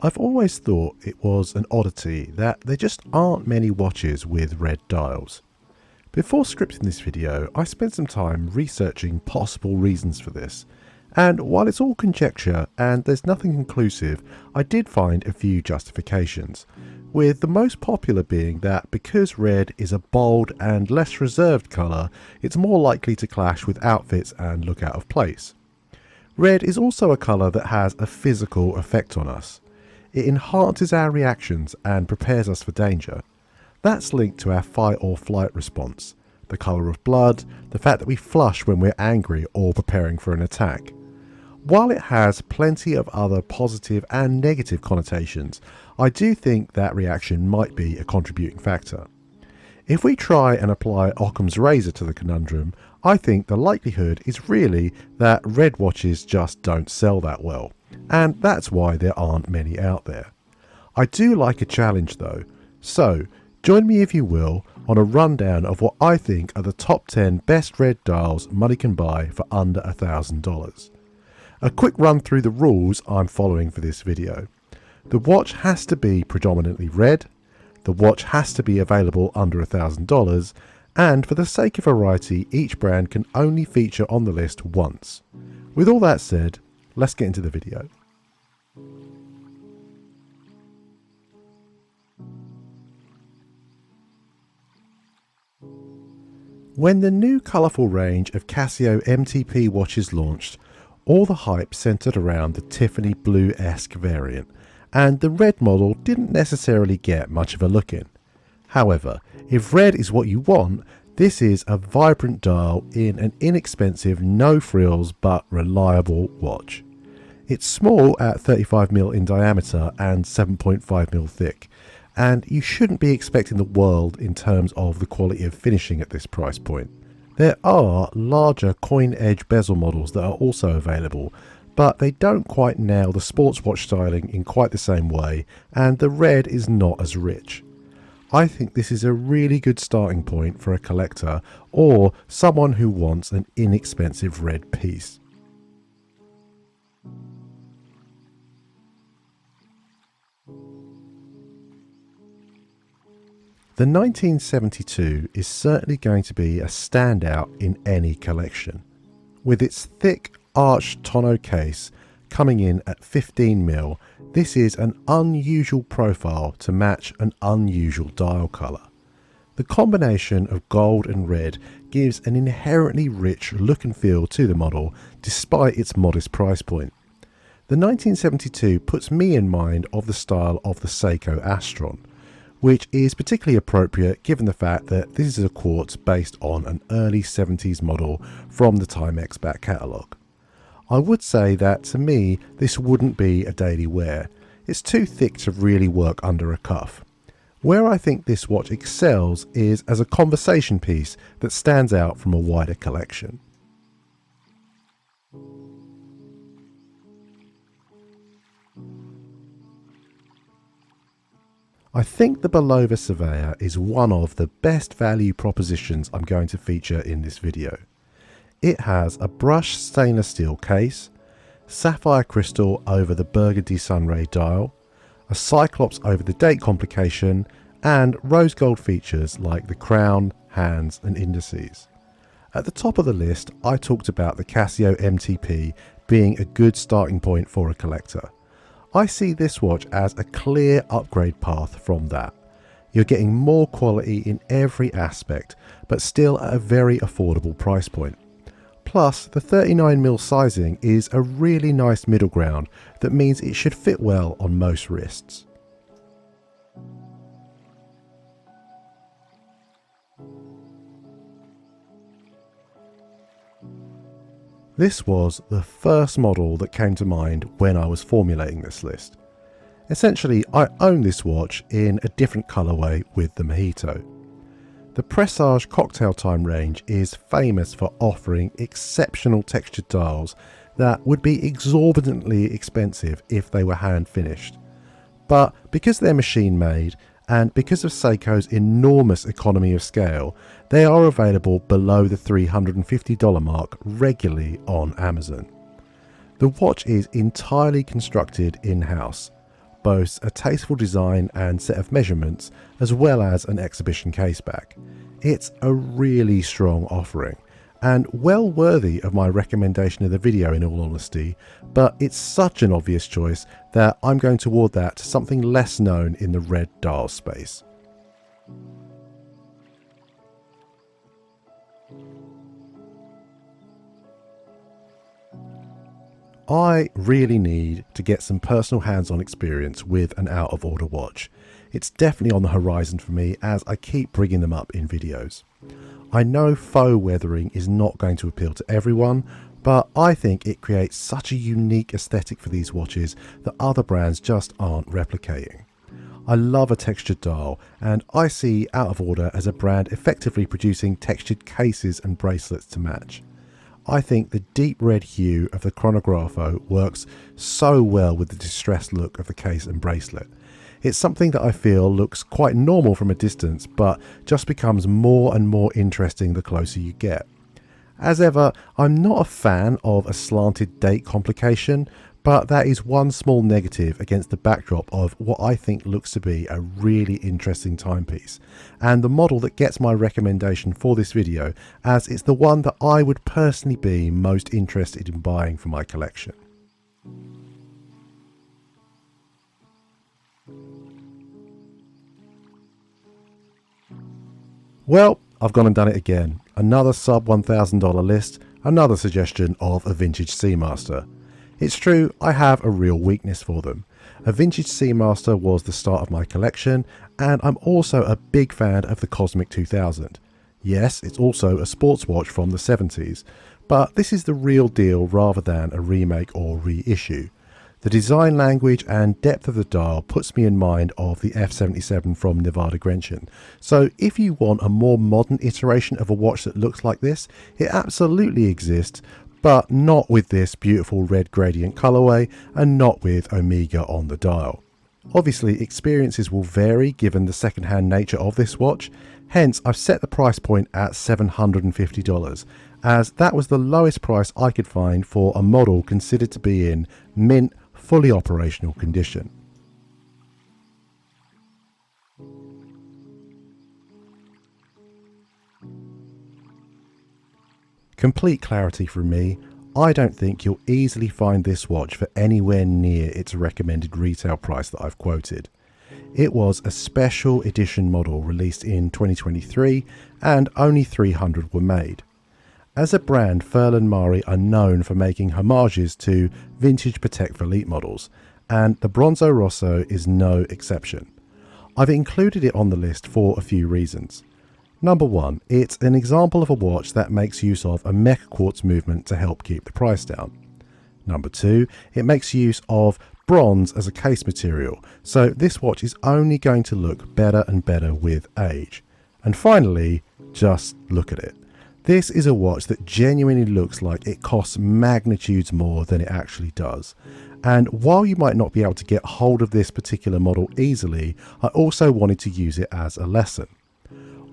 I've always thought it was an oddity that there just aren't many watches with red dials. Before scripting this video, I spent some time researching possible reasons for this, and while it's all conjecture and there's nothing conclusive, I did find a few justifications, with the most popular being that because red is a bold and less reserved colour, it's more likely to clash with outfits and look out of place. Red is also a colour that has a physical effect on us. It enhances our reactions and prepares us for danger. That's linked to our fight or flight response, the colour of blood, the fact that we flush when we're angry or preparing for an attack. While it has plenty of other positive and negative connotations, I do think that reaction might be a contributing factor. If we try and apply Occam's razor to the conundrum, I think the likelihood is really that red watches just don't sell that well, and that's why there aren't many out there. I do like a challenge though, so join me if you will on a rundown of what I think are the top 10 best red dials money can buy for under $1,000. A quick run through the rules I'm following for this video. The watch has to be predominantly red, the watch has to be available under $1,000, and for the sake of variety, each brand can only feature on the list once. With all that said, let's get into the video. When the new colourful range of Casio MTP watches launched, all the hype centred around the Tiffany blue-esque variant, and the red model didn't necessarily get much of a look in. However, if red is what you want, this is a vibrant dial in an inexpensive, no frills but reliable watch. It's small at 35mm in diameter and 7.5mm thick, and you shouldn't be expecting the world in terms of the quality of finishing at this price point. There are larger coin edge bezel models that are also available, but they don't quite nail the sports watch styling in quite the same way, and the red is not as rich. I think this is a really good starting point for a collector or someone who wants an inexpensive red piece. The 1972 is certainly going to be a standout in any collection. With its thick arched tonneau case coming in at 15mm, this is an unusual profile to match an unusual dial colour. The combination of gold and red gives an inherently rich look and feel to the model despite its modest price point. The 1972 puts me in mind of the style of the Seiko Astron, which is particularly appropriate given the fact that this is a quartz based on an early 70s model from the Timex back catalogue. I would say that to me this wouldn't be a daily wear. It's too thick to really work under a cuff. Where I think this watch excels is as a conversation piece that stands out from a wider collection. I think the Bulova Surveyor is one of the best value propositions I'm going to feature in this video. It has a brushed stainless steel case, sapphire crystal over the burgundy sunray dial, a cyclops over the date complication, and rose gold features like the crown, hands and indices. At the top of the list, I talked about the Casio MTP being a good starting point for a collector. I see this watch as a clear upgrade path from that. You're getting more quality in every aspect, but still at a very affordable price point. Plus, the 39mm sizing is a really nice middle ground that means it should fit well on most wrists. This was the first model that came to mind when I was formulating this list. Essentially, I own this watch in a different colourway with the Mojito. The Presage Cocktail Time range is famous for offering exceptional textured dials that would be exorbitantly expensive if they were hand finished. But because they're machine made, and because of Seiko's enormous economy of scale, they are available below the $350 mark regularly on Amazon. The watch is entirely constructed in-house. boasts a tasteful design and set of measurements, as well as an exhibition caseback. It's a really strong offering, and well worthy of my recommendation of the video in all honesty, but it's such an obvious choice that I'm going to award that to something less known in the red dial space. I really need to get some personal hands-on experience with an out-of-order watch. It's definitely on the horizon for me as I keep bringing them up in videos. I know faux weathering is not going to appeal to everyone, but I think it creates such a unique aesthetic for these watches that other brands just aren't replicating. I love a textured dial, and I see Out of Order as a brand effectively producing textured cases and bracelets to match. I think the deep red hue of the Cronografo works so well with the distressed look of the case and bracelet. It's something that I feel looks quite normal from a distance, but just becomes more and more interesting the closer you get. As ever, I'm not a fan of a slanted date complication, but that is one small negative against the backdrop of what I think looks to be a really interesting timepiece, and the model that gets my recommendation for this video, as it's the one that I would personally be most interested in buying for my collection. Well, I've gone and done it again. Another sub $1,000 list, another suggestion of a vintage Seamaster. It's true, I have a real weakness for them. A vintage Seamaster was the start of my collection, and I'm also a big fan of the Cosmic 2000. Yes, it's also a sports watch from the 70s, but this is the real deal rather than a remake or reissue. The design language and depth of the dial puts me in mind of the F77 from Nevada Grenchen. So if you want a more modern iteration of a watch that looks like this, it absolutely exists, but not with this beautiful red gradient colorway and not with Omega on the dial. Obviously, experiences will vary given the second-hand nature of this watch, hence I've set the price point at $750, as that was the lowest price I could find for a model considered to be in mint, fully operational condition. Complete clarity from me, I don't think you'll easily find this watch for anywhere near its recommended retail price that I've quoted. It was a special edition model released in 2023 and only 300 were made. As a brand, Furlan Mari are known for making homages to vintage Patek Philippe models, and the Bronzo Rosso is no exception. I've included it on the list for a few reasons. Number one, it's an example of a watch that makes use of a mecha quartz movement to help keep the price down. Number two, it makes use of bronze as a case material, so this watch is only going to look better and better with age. And finally, just look at it. This is a watch that genuinely looks like it costs magnitudes more than it actually does. And while you might not be able to get hold of this particular model easily, I also wanted to use it as a lesson.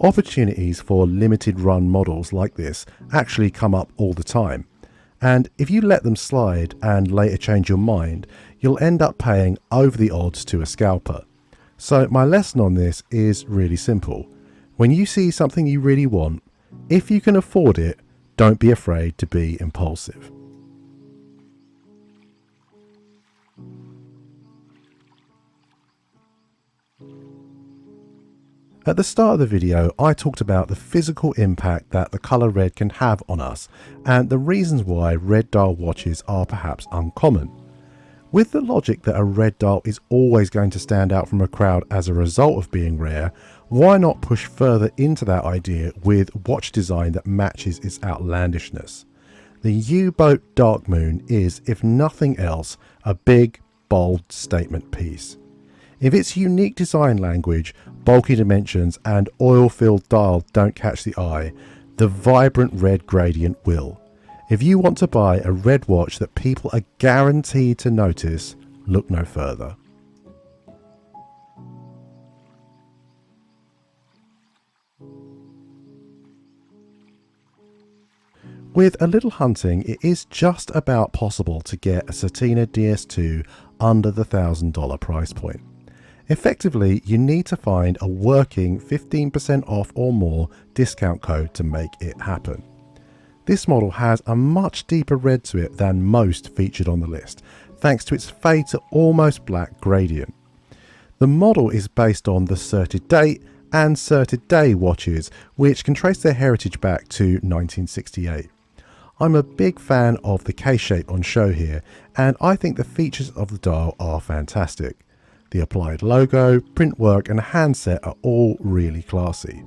Opportunities for limited run models like this actually come up all the time, and if you let them slide and later change your mind, you'll end up paying over the odds to a scalper. So my lesson on this is really simple. When you see something you really want, if you can afford it, don't be afraid to be impulsive. At the start of the video, I talked about the physical impact that the colour red can have on us, and the reasons why red dial watches are perhaps uncommon. With the logic that a red dial is always going to stand out from a crowd as a result of being rare, why not push further into that idea with watch design that matches its outlandishness? The Uboat Dark Moon is, if nothing else, a big, bold statement piece. If its unique design language, bulky dimensions and oil-filled dial don't catch the eye, the vibrant red gradient will. If you want to buy a red watch that people are guaranteed to notice, look no further. With a little hunting, it is just about possible to get a Satina DS2 under the $1,000 price point. Effectively, you need to find a working 15% off or more discount code to make it happen. This model has a much deeper red to it than most featured on the list, thanks to its fade to almost black gradient. The model is based on the certed date and certed day watches, which can trace their heritage back to 1968. I'm a big fan of the case shape on show here, and I think the features of the dial are fantastic. The applied logo, print work and handset are all really classy.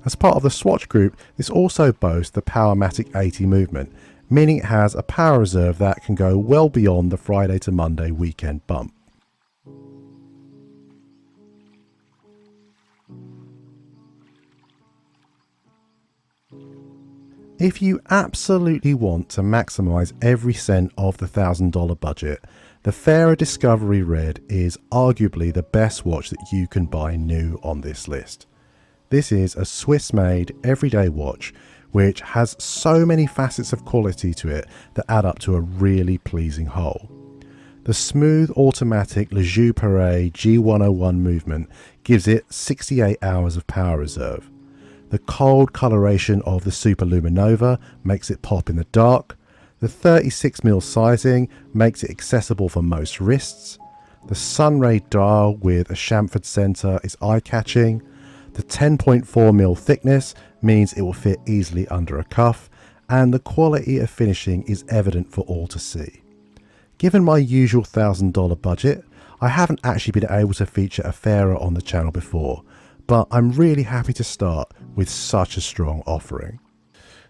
As part of the Swatch group, this also boasts the Powermatic 80 movement, meaning it has a power reserve that can go well beyond the Friday to Monday weekend bump. If you absolutely want to maximise every cent of the $1,000 budget, the Farah Discovery Red is arguably the best watch that you can buy new on this list. This is a Swiss-made everyday watch which has so many facets of quality to it that add up to a really pleasing whole. The smooth automatic Le Jeu Perret G101 movement gives it 68 hours of power reserve. The cold coloration of the Super Luminova makes it pop in the dark. The 36mm sizing makes it accessible for most wrists. The Sunray dial with a chamfered centre is eye-catching. The 10.4mm thickness means it will fit easily under a cuff, and the quality of finishing is evident for all to see. Given my usual $1,000 budget, I haven't actually been able to feature a Farah on the channel before, but I'm really happy to start with such a strong offering.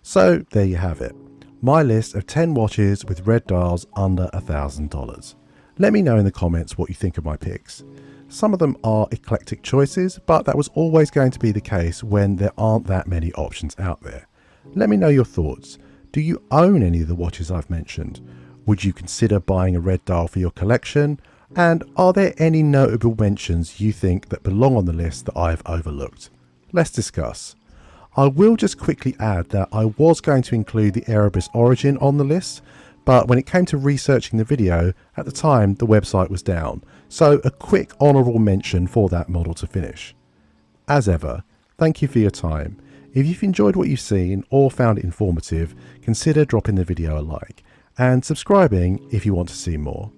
So there you have it, my list of 10 watches with red dials under $1,000. Let me know in the comments what you think of my picks. Some of them are eclectic choices, but that was always going to be the case when there aren't that many options out there. Let me know your thoughts. Do you own any of the watches I've mentioned? Would you consider buying a red dial for your collection? And are there any notable mentions you think that belong on the list that I've overlooked? Let's discuss. I will just quickly add that I was going to include the Erebus Origin on the list, but when it came to researching the video, at the time the website was down, so a quick honourable mention for that model to finish. As ever, thank you for your time. If you've enjoyed what you've seen or found it informative, consider dropping the video a like and subscribing if you want to see more.